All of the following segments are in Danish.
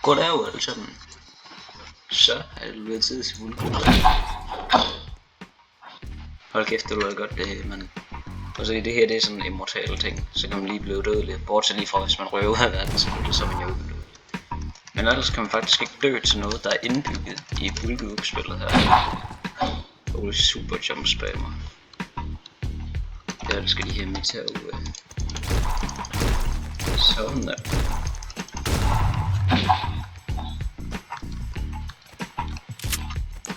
Goddag jo alle sammen. Så er det blevet tid til fuldkurs. Hold kæft, det lyder godt det her, mand. Og så det her, det er sådan en immortal ting. Så kan man lige blive dødelig. Bortset lige fra, hvis man røver ud af verden, så er man jo ikke dødelig. Men ellers kan man faktisk ikke dø til noget, der er indbygget i Bulguk-spillet her. Holy super jump spammer. Jeg elsker de her meta sådan der.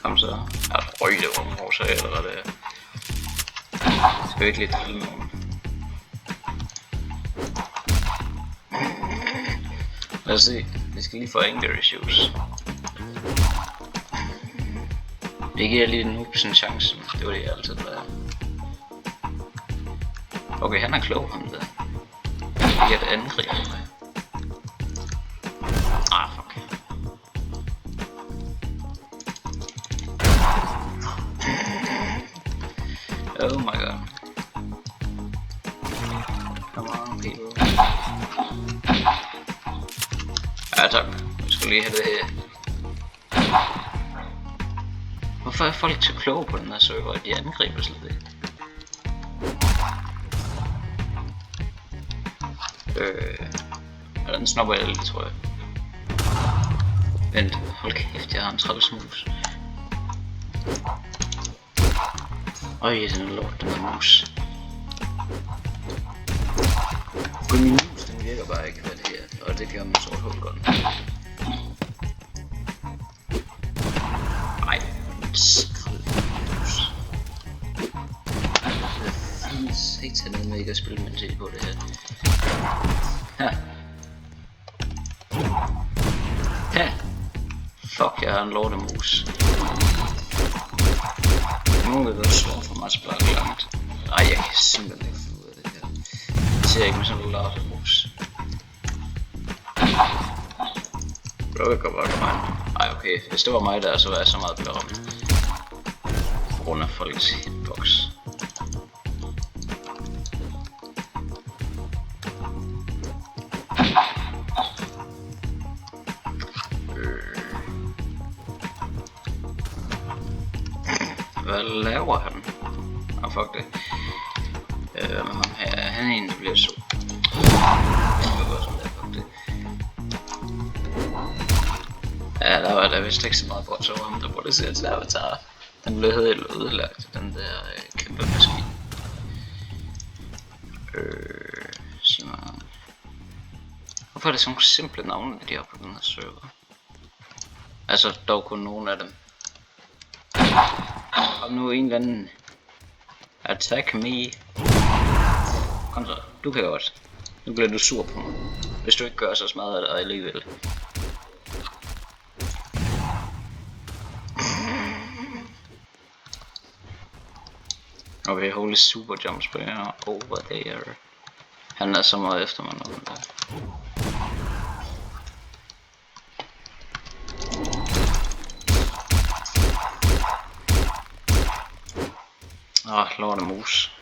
Kom så. Jeg røg det over vores allerede. Skal vi ikke lidt drille nogen? Lad os se. Vi skal lige få anger issues. Det giver lige noobs en chance. Det var det jeg altid plejer. Okay, han er klog ham der. Det er et angreb. Ah, fuck. Oh my god. Come on, people. Ja, tak. Vi skal lige have det her. Hvorfor er folk så kloge på den her server, at de angriber slet ikke? Ja, den snupper jeg lidt, tror jeg. Vent, hold kæft, jeg har en trælsmus. Øj, den er lort, den er mus. Gud, min mus, den virker bare ikke, hvad det her. Og det gør man sort hul godt. Ej, skraldmus. Det findes ikke til noget mega spilmentalitet på det her. Ha. Ha. Fuck, jeg har en lortemus. Nu vil det svårt for mig at sparke langt. Ej, jeg kan simpelthen ikke finde ud af det her. Det ser ikke med sådan en lortemus. Det kan bare komme an. Ej, okay. Hvis det var mig der, så var jeg så meget blevet ramt. På grund af folks hitbox. Hvad laver han? Ah, fuck det. Han er en, der bliver så. Ja, der var der vist ikke så meget godt så ham, der producerer til Avatar. Den blev helt ødelagt, den der kæmpe maskine. Sig mig. Hvorfor er det sådan nogle simple navne, de har på den her server? Altså, dog kun nogle af dem. Kom nu en eller anden. Attack me. Kom så, du kan godt. Nu bliver du sur på mig. Hvis du ikke gør så meget af det alligevel. Okay, holy super jump sprayer over there. Han er så meget efter mig nu. Lortemus.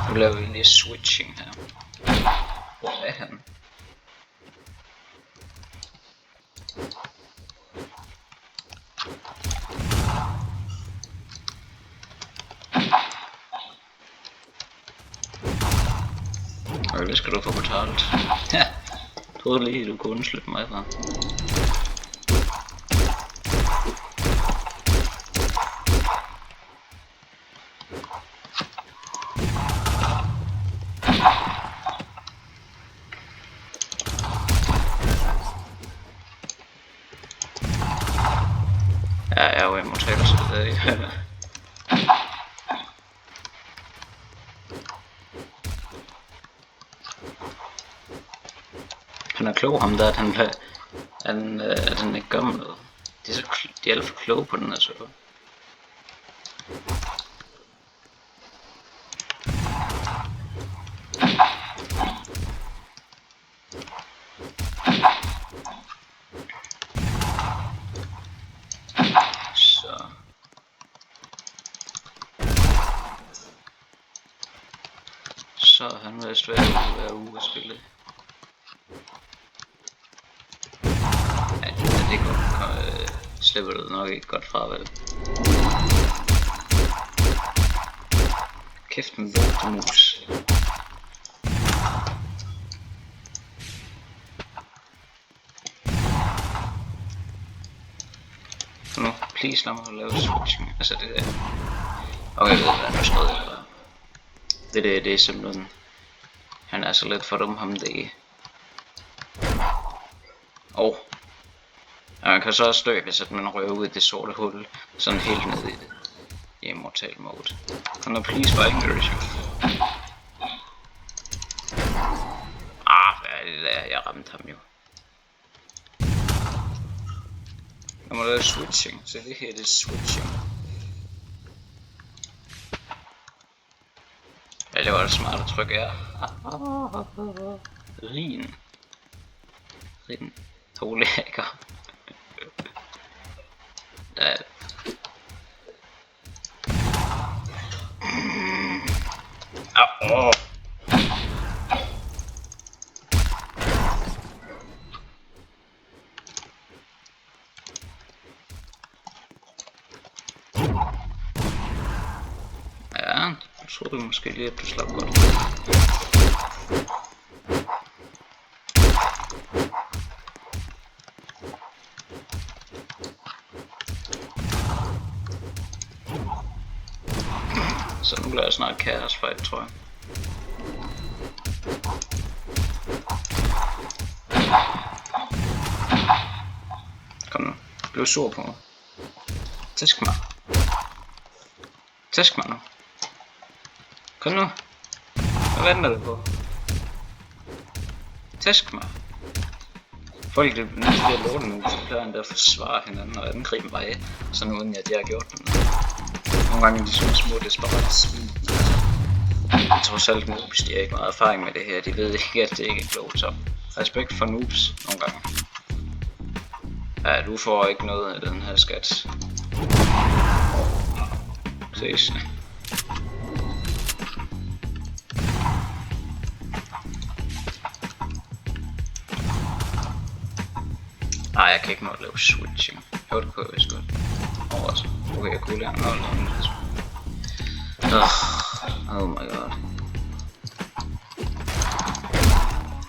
Nu laver vi lige switching her. Hvor er han? Og det skal du få betalt. Ja, troede lige du kunne undslippe mig fra. Ja, jeg er jo immortal, så det er ikke. Han er klog ham der, at han ikke gør noget. De er alt for kloge på den her server. så er han vist hver uge at spille. Ja, det godt, slipper du nok ikke godt fra, vel? Kæft med lortemus. Nu, please lad mig lave switching. Altså det der. Okay, jeg ved hvad nu skrev jeg bare. Det er simpelthen. Han er så lidt for dum ham det. Ja, man kan så også dø, hvis at man røver ud i det sorte hul. Sådan helt ned i det. I immortal mode. Kan du please bare English? Hvad er det der? Jeg ramte ham jo. Jeg må lave switching, så det her det er switching. Ja, det var det smarte tryk her. Rin. Holy hacker. Der. Ja, jeg troede måske lige at du slap godt. Så nu bliver jeg snart kaos fight, tror jeg. Kom nu, bliv sur på mig. Tæsk mig. Tæsk mig nu. Kom nu. Hvad venter du på? Tæsk mig. Folk det bliver lortet nu, så plejer han der at forsvare hinanden og angribe mig, sådan uden at jeg har gjort det. Nogle gange de små desperate svin. Jeg tror selv noobs, de har ikke meget erfaring med det her, de ved ikke at det ikke er klogt, så respekt for noobs nogle gange. Ja, du får ikke noget af den her skat. Ses. Nej, jeg kan ikke nå at lave switching. Jo, det kunne jeg vist godt. Okay, jeg kunne lære noget at lave det. Oh my god.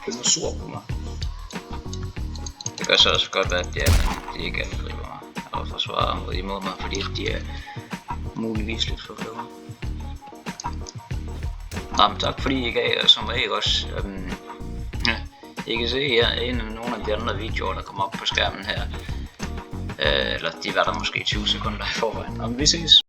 Det er sur på mig. Det kan så også godt være, at de ikke angriber mig. Og forsvarer mod imod mig, fordi de er muligvis lidt for kloge. Men tak fordi I gav som regel også. I kan se her en af nogle af de andre videoer, der kommer op på skærmen her. Eller de var der måske 20 sekunder i forvejen. Vi ses.